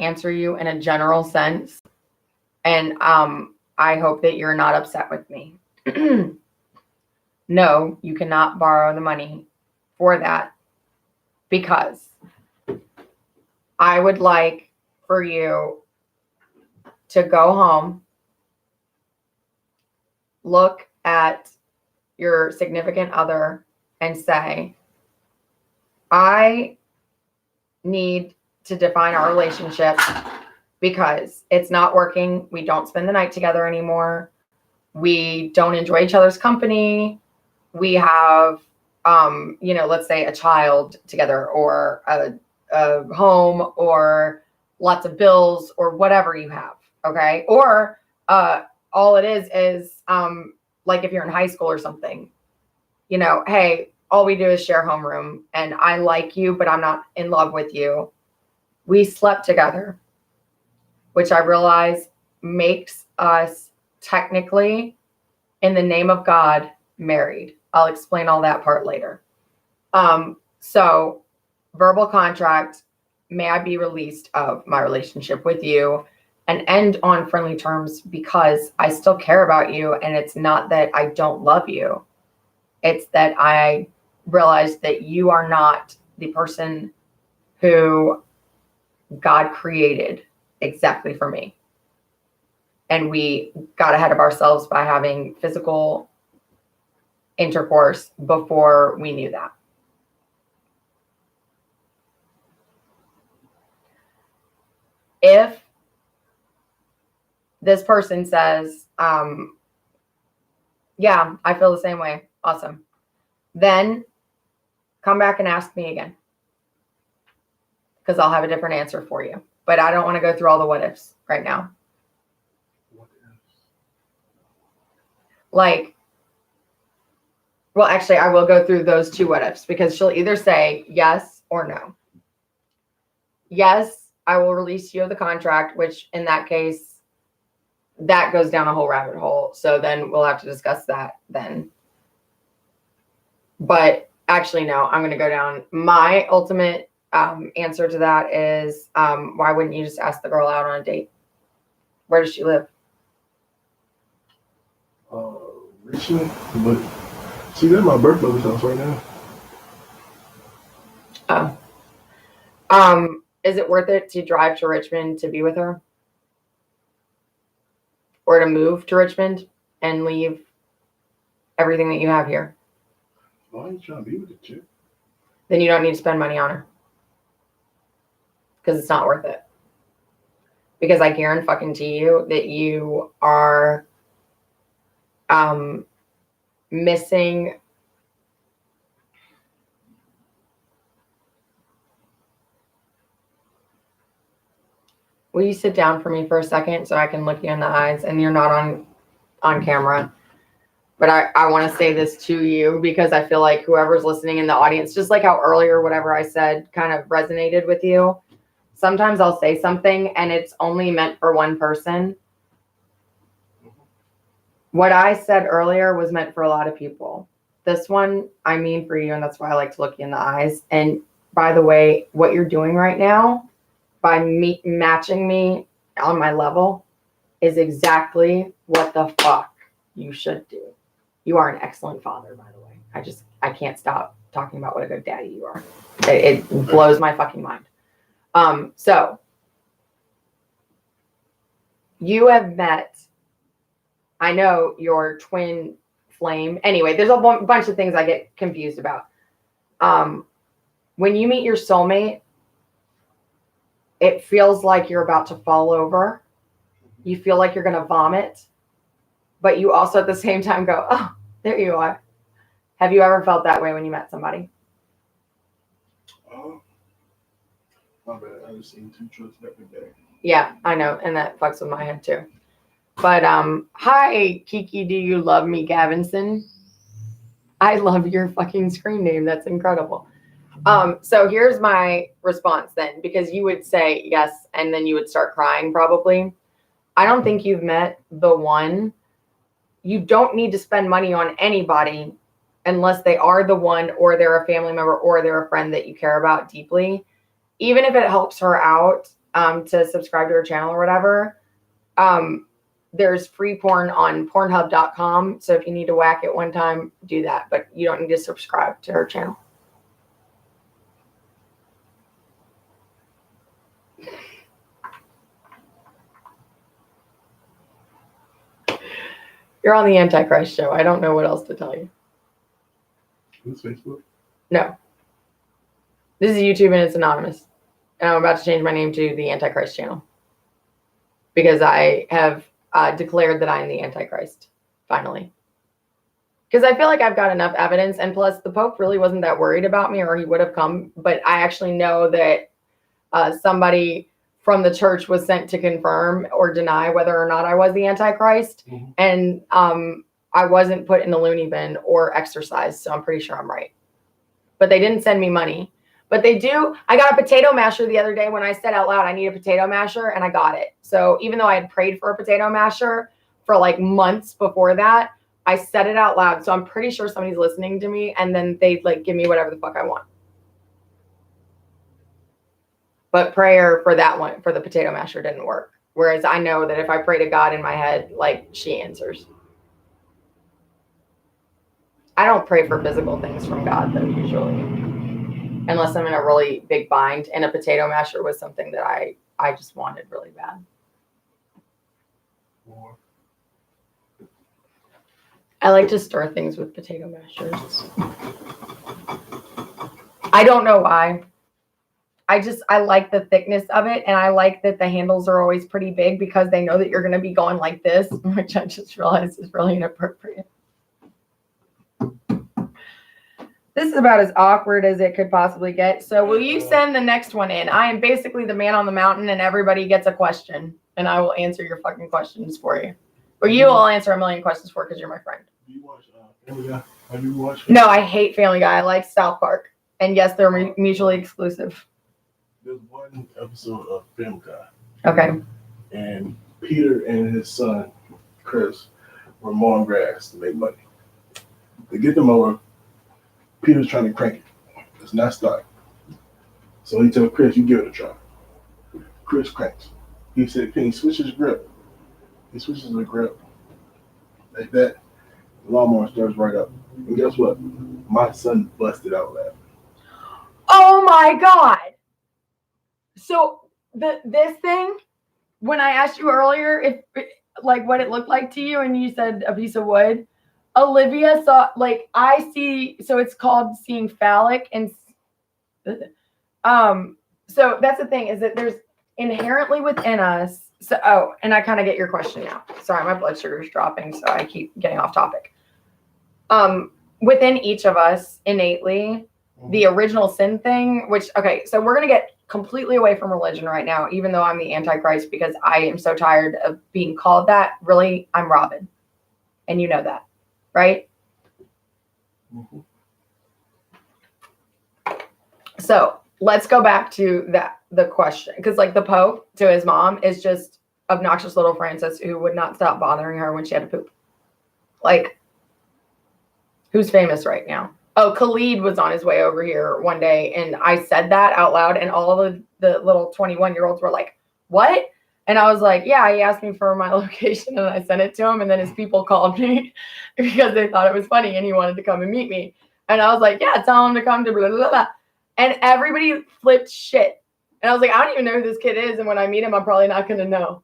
answer you in a general sense. And I hope that you're not upset with me. No, you cannot borrow the money for that, because I would like for you to go home, look at your significant other and say, I need to define our relationship because it's not working. We don't spend the night together anymore. We don't enjoy each other's company. We have, let's say a child together, or a home, or lots of bills, or whatever you have. Okay. Or all it is like if you're in high school or something, hey, all we do is share homeroom, and I like you, but I'm not in love with you. We slept together, which I realize makes us technically, in the name of God, married. I'll explain all that part later. So verbal contract, may I be released of my relationship with you and end on friendly terms, because I still care about you. And it's not that I don't love you. It's that I realize that you are not the person who God created exactly for me. And we got ahead of ourselves by having physical intercourse before we knew that. If this person says, yeah, I feel the same way, awesome, then come back and ask me again, because I'll have a different answer for you. But I don't want to go through all the what ifs right now. What ifs? Like, well, actually, I will go through those two what ifs, because she'll either say yes or no. Yes, I will release you of the contract, which in that case, that goes down a whole rabbit hole. So then we'll have to discuss that then. But actually, no, I'm going to go down. My ultimate answer to that is, why wouldn't you just ask the girl out on a date? Where does she live? Richmond, but she's at my birth mother's house right now. Oh. Is it worth it to drive to Richmond to be with her? Or to move to Richmond and leave everything that you have here? Why are you trying to be with the chick? Then you don't need to spend money on her. Because it's not worth it. Because I guarantee you that you are missing Will you sit down for me for a second so I can look you in the eyes? And you're not on camera. But I want to say this to you, because I feel like whoever's listening in the audience, just like how earlier whatever I said kind of resonated with you. Sometimes I'll say something and it's only meant for one person. What I said earlier was meant for a lot of people. This one, I mean for you, and that's why I like to look you in the eyes. And by the way, what you're doing right now, by matching me on my level, is exactly what the fuck you should do. You are an excellent father, by the way. I can't stop talking about what a good daddy you are. It blows my fucking mind. So you have met, I know, your twin flame. Anyway, there's a bunch of things I get confused about. When you meet your soulmate, it feels like you're about to fall over. You feel like you're going to vomit, but you also at the same time go, oh, there you are. Have you ever felt that way when you met somebody? My bad. I just seen two trucks every day. Yeah, I know. And that fucks with my head too. But hi, Kiki, do you love me, Gavinson? I love your fucking screen name. That's incredible. So here's my response then, because you would say yes, and then you would start crying probably. I don't think you've met the one. You don't need to spend money on anybody unless they are the one, or they're a family member, or they're a friend that you care about deeply. Even if it helps her out, to subscribe to her channel or whatever, there's free porn on Pornhub.com. So if you need to whack it one time, do that. But you don't need to subscribe to her channel. You're on the Antichrist show. I don't know what else to tell you. Who's Facebook? No. This is YouTube and it's anonymous. And I'm about to change my name to the Antichrist channel. Because I have declared that I'm the Antichrist. Finally. Because I feel like I've got enough evidence. And plus, the Pope really wasn't that worried about me, or he would have come. But I actually know that somebody from the church was sent to confirm or deny whether or not I was the Antichrist. Mm-hmm. And I wasn't put in the loony bin or exorcised. So I'm pretty sure I'm right. But they didn't send me money. But they do. I got a potato masher the other day when I said out loud, I need a potato masher, and I got it. So even though I had prayed for a potato masher for like months before that, I said it out loud. So I'm pretty sure somebody's listening to me, and then they like give me whatever the fuck I want. But prayer for that one, for the potato masher, didn't work. Whereas I know that if I pray to God in my head, like, she answers. I don't pray for physical things from God, though, usually. Unless I'm in a really big bind. And a potato masher was something that I just wanted really bad. Or I like to stir things with potato mashers. I don't know why. I like the thickness of it, and I like that the handles are always pretty big because they know that you're going to be going like this, which I just realized is really inappropriate. This is about as awkward as it could possibly get. So will you send the next one in? I am basically the man on the mountain, and everybody gets a question, and I will answer your fucking questions for you. Or you will answer a million questions for because you're my friend. do you watch Family Guy? Have you watched? No, I hate Family Guy. I like South Park. And yes, they're mutually exclusive. There's one episode of Family Guy, Okay. and Peter and his son Chris were mowing grass to make money. They get the mower. Peter's trying to crank it. It's not starting. So he told Chris, "You give it a try." Chris cranks. He said, "Can you switch his grip?" He switches the grip like that. The lawnmower starts right up. And guess what? My son busted out laughing. Oh my God. So this thing, when I asked you earlier if like what it looked like to you, and you said a piece of wood, Olivia saw, like, I see, so it's called seeing phallic, and so that's the thing, is that there's inherently within us. So and I kind of get your question now. Sorry, my blood sugar is dropping, so I keep getting off topic. Within each of us innately, the original sin thing, which, okay, so we're going to get completely away from religion right now, even though I'm the Antichrist, because I am so tired of being called that. Really, I'm Robin. And you know that, right? Mm-hmm. So let's go back to the question. Because like the Pope to his mom is just obnoxious little Francis who would not stop bothering her when she had to poop. Like, who's famous right now? Oh, Khalid was on his way over here one day, and I said that out loud, and all of the little 21-year-olds were like, what? And I was like, yeah, he asked me for my location, and I sent it to him, and then his people called me because they thought it was funny, and he wanted to come and meet me. And I was like, yeah, tell him to come to blah, blah, blah. And everybody flipped shit. And I was like, I don't even know who this kid is, and when I meet him, I'm probably not going to know.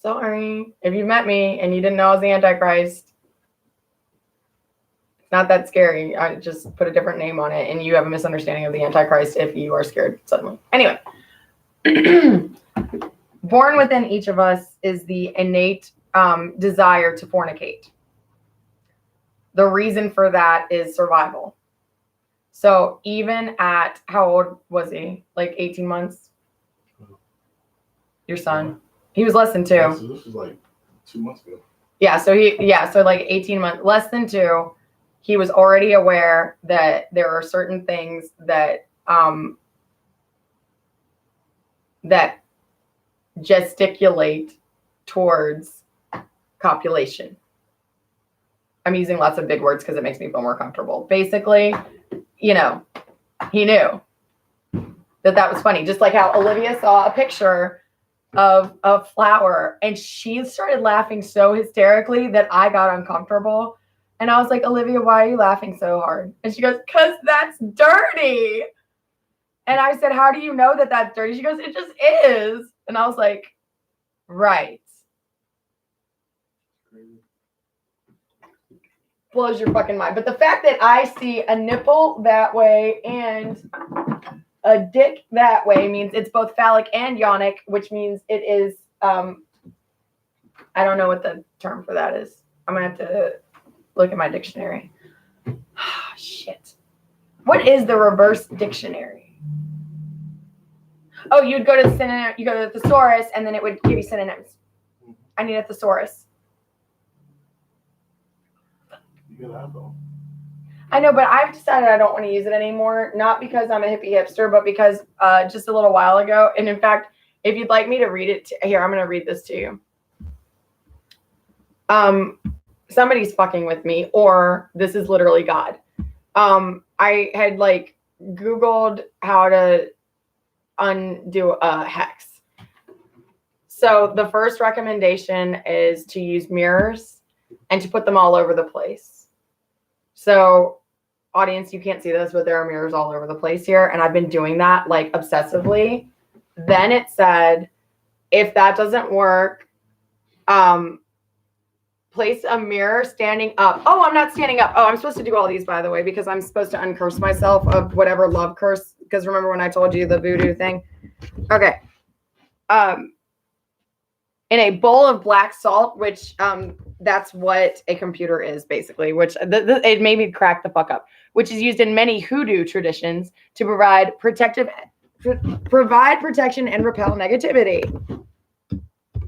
Sorry. If you met me and you didn't know I was the Antichrist, not that scary. I just put a different name on it, and you have a misunderstanding of the Antichrist if you are scared suddenly. Anyway, born within each of us is the innate desire to fornicate. The reason for that is survival. So even at, how old was he? Like 18 months? Your son? He was less than 2. Yeah, so this was like 2 months ago. Yeah, so so like 18 months, less than 2. He was already aware that there are certain things that that gesticulate towards copulation. I'm using lots of big words because it makes me feel more comfortable. Basically, you know, he knew. that was funny. Just like how Olivia saw a picture of a flower and she started laughing so hysterically that I got uncomfortable. And I was like, Olivia, why are you laughing so hard? And she goes, because that's dirty. And I said, how do you know that that's dirty? She goes, it just is. And I was like, right. Blows your fucking mind. But the fact that I see a nipple that way and a dick that way means it's both phallic and yonic, which means it is, I don't know what the term for that is. I'm going to have to look at my dictionary. Shit. What is the reverse dictionary? Oh, you'd go to the synonym, you go to the thesaurus, and then it would give you synonyms. I need a thesaurus. You can have them. I know, but I've decided I don't want to use it anymore. Not because I'm a hippie hipster, but because just a little while ago, and in fact, if you'd like me to read it, here, I'm going to read this to you. Somebody's fucking with me, or this is literally God. I had like Googled how to undo a hex. So the first recommendation is to use mirrors and to put them all over the place. So audience, you can't see this, but there are mirrors all over the place here. And I've been doing that like obsessively. Then it said, if that doesn't work, place a mirror standing up. Oh, I'm not standing up. Oh, I'm supposed to do all these, by the way, because I'm supposed to uncurse myself of whatever love curse. Because remember when I told you the voodoo thing? Okay. In a bowl of black salt, which that's what a computer is basically, which it made me crack the fuck up, which is used in many hoodoo traditions to provide protection and repel negativity.